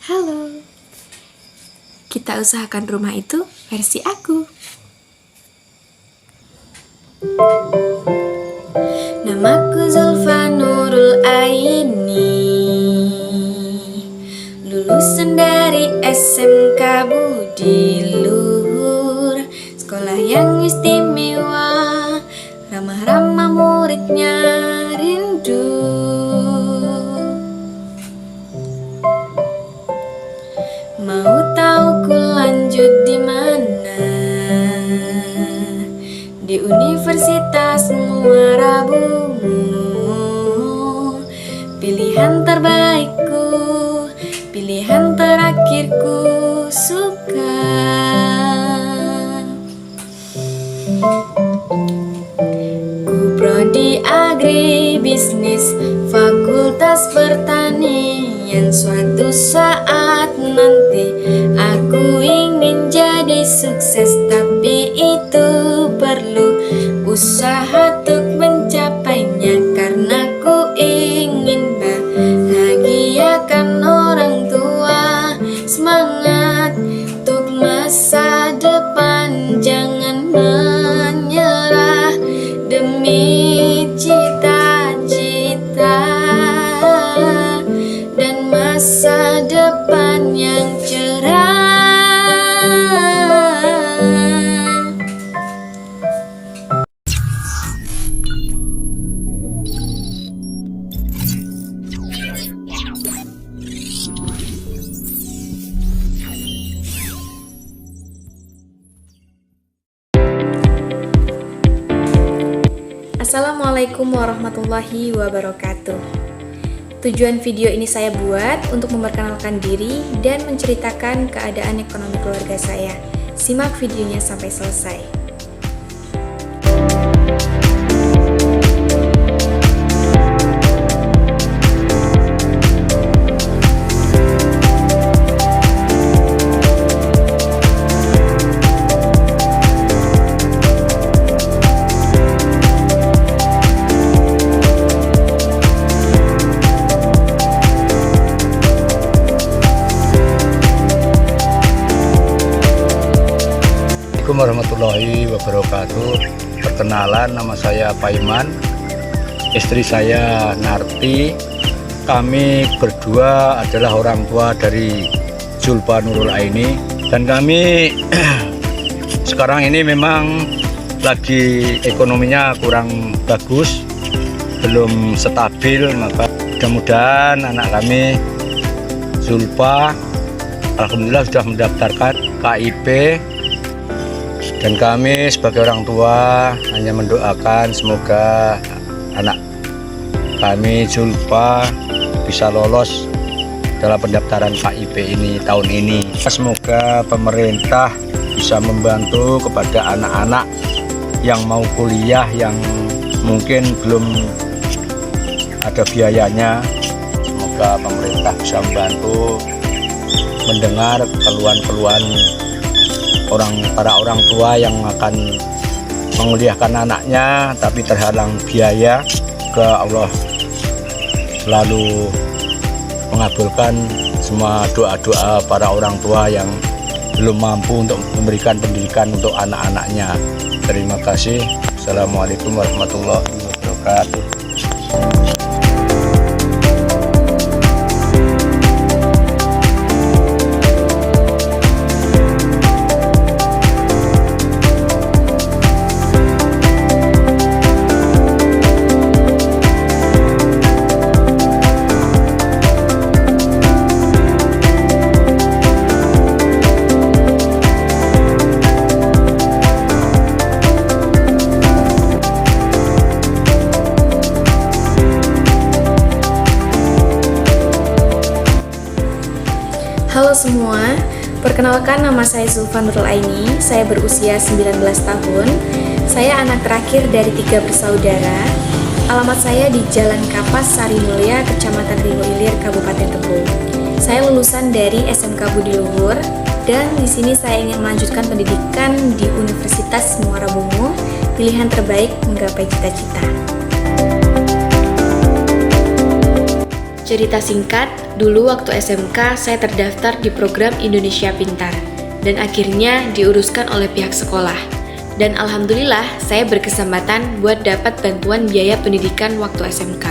Halo, kita usahakan rumah itu versi aku. Namaku Zulfa Nurul Aini, lulusan dari SMK Budi Luhur, sekolah yang istimewa, ramah-ramah muridnya rindu. Mau tahu ku lanjut di mana? Di Universitas Muara Bungmu, pilihan terbaikku, pilihan terakhirku suka. Ku prodi agribisnis, fakultas pertanian. Suatu saat nanti aku ingin jadi sukses, tapi itu perlu usaha untuk mencapainya, karena ku ingin bahagiakan orang tua. Semangat untuk masa depan, jangan menyerah demi cita-cita dan masa depan yang cerah. Assalamualaikum warahmatullahi wabarakatuh. Tujuan video ini saya buat untuk memperkenalkan diri dan menceritakan keadaan ekonomi keluarga saya. Simak videonya sampai selesai. Assalamualaikum warahmatullahi wabarakatuh. Perkenalan, nama saya Paiman, istri saya Narti. Kami berdua adalah orang tua dari Zulfa Nurul Aini, dan kami sekarang ini memang lagi ekonominya kurang bagus, belum stabil. Maka mudah-mudahan anak kami Zulfa alhamdulillah sudah mendaftarkan KIP, dan kami sebagai orang tua hanya mendoakan semoga anak kami Zulfa bisa lolos dalam pendaftaran KIP ini tahun ini. Semoga pemerintah bisa membantu kepada anak-anak yang mau kuliah, yang mungkin belum ada biayanya. Semoga pemerintah bisa membantu, mendengar keluhan-keluhan para orang tua yang akan menguliahkan anaknya tapi terhalang biaya. Semoga Allah selalu mengabulkan semua doa-doa para orang tua yang belum mampu untuk memberikan pendidikan untuk anak-anaknya. Terima kasih. Assalamualaikum warahmatullahi wabarakatuh. Halo semua, perkenalkan nama saya Zulfa Nurul Aini. Saya berusia 19 tahun. Saya anak terakhir dari 3 bersaudara. Alamat saya di Jalan Kapas, Sari Mulia, Kecamatan Ringo Ilir, Kabupaten Tebo. Saya lulusan dari SMK Budi Luhur, dan di sini saya ingin melanjutkan pendidikan di Universitas Muara Bungmu, pilihan terbaik menggapai cita-cita. Cerita singkat, dulu waktu SMK saya terdaftar di program Indonesia Pintar dan akhirnya diuruskan oleh pihak sekolah. Dan alhamdulillah saya berkesempatan buat dapat bantuan biaya pendidikan waktu SMK.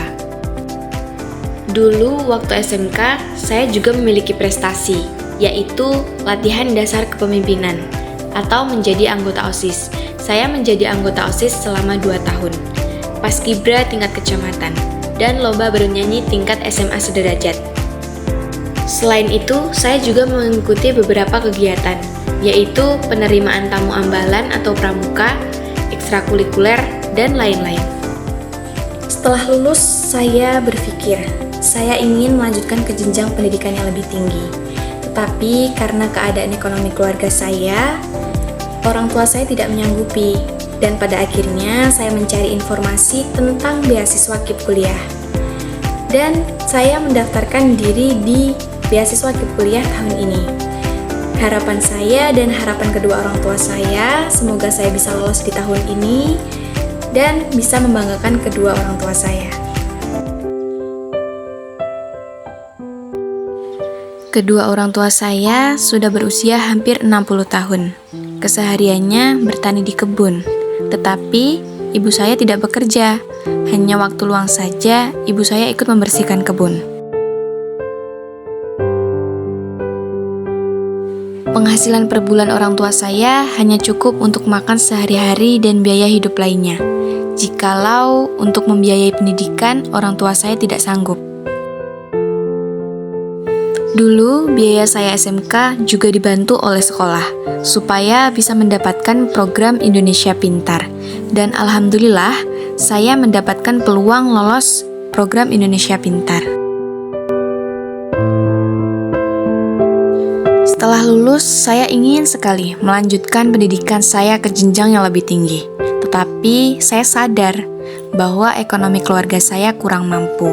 Dulu waktu SMK saya juga memiliki prestasi, yaitu latihan dasar kepemimpinan atau menjadi anggota OSIS. Saya menjadi anggota OSIS selama 2 tahun. Paskibra tingkat kecamatan dan lomba bernyanyi tingkat SMA sederajat. Selain itu, saya juga mengikuti beberapa kegiatan, yaitu penerimaan tamu ambalan atau pramuka, ekstrakurikuler, dan lain-lain. Setelah lulus, saya berpikir, saya ingin melanjutkan ke jenjang pendidikan yang lebih tinggi. Tetapi karena keadaan ekonomi keluarga saya, orang tua saya tidak menyanggupi. Dan pada akhirnya saya mencari informasi tentang beasiswa KIP kuliah. Dan saya mendaftarkan diri di beasiswa KIP kuliah tahun ini. Harapan saya dan harapan kedua orang tua saya, semoga saya bisa lolos di tahun ini dan bisa membanggakan kedua orang tua saya. Kedua orang tua saya sudah berusia hampir 60 tahun. Kesehariannya bertani di kebun. Tetapi, ibu saya tidak bekerja. Hanya waktu luang saja, ibu saya ikut membersihkan kebun. Penghasilan per bulan orang tua saya hanya cukup untuk makan sehari-hari dan biaya hidup lainnya. Jikalau untuk membiayai pendidikan, orang tua saya tidak sanggup. Dulu, biaya saya SMK juga dibantu oleh sekolah, supaya bisa mendapatkan program Indonesia Pintar. Dan alhamdulillah, saya mendapatkan peluang lolos program Indonesia Pintar. Setelah lulus, saya ingin sekali melanjutkan pendidikan saya ke jenjang yang lebih tinggi. Tetapi, saya sadar bahwa ekonomi keluarga saya kurang mampu.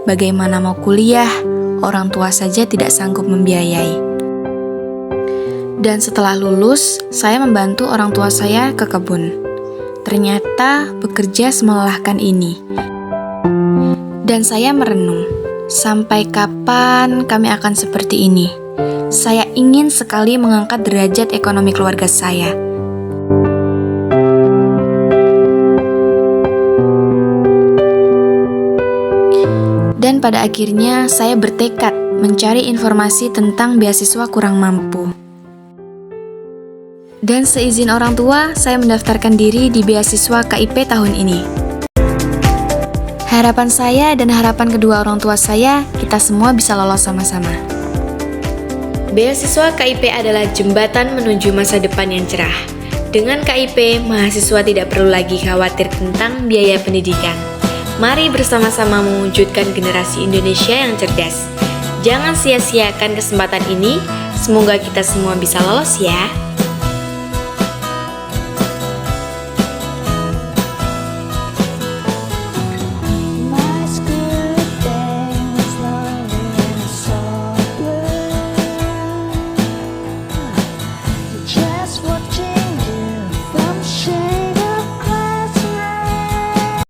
Bagaimana mau kuliah? Orang tua saja tidak sanggup membiayai. Dan setelah lulus, saya membantu orang tua saya ke kebun. Ternyata bekerja semelelahkan ini. Dan saya merenung, sampai kapan kami akan seperti ini? Saya ingin sekali mengangkat derajat ekonomi keluarga saya. Dan pada akhirnya saya bertekad mencari informasi tentang beasiswa kurang mampu. Dan seizin orang tua, saya mendaftarkan diri di beasiswa KIP tahun ini. Harapan saya dan harapan kedua orang tua saya, kita semua bisa lolos sama-sama. Beasiswa KIP adalah jembatan menuju masa depan yang cerah. Dengan KIP, mahasiswa tidak perlu lagi khawatir tentang biaya pendidikan. Mari bersama-sama mewujudkan generasi Indonesia yang cerdas. Jangan sia-siakan kesempatan ini. Semoga kita semua bisa lolos ya.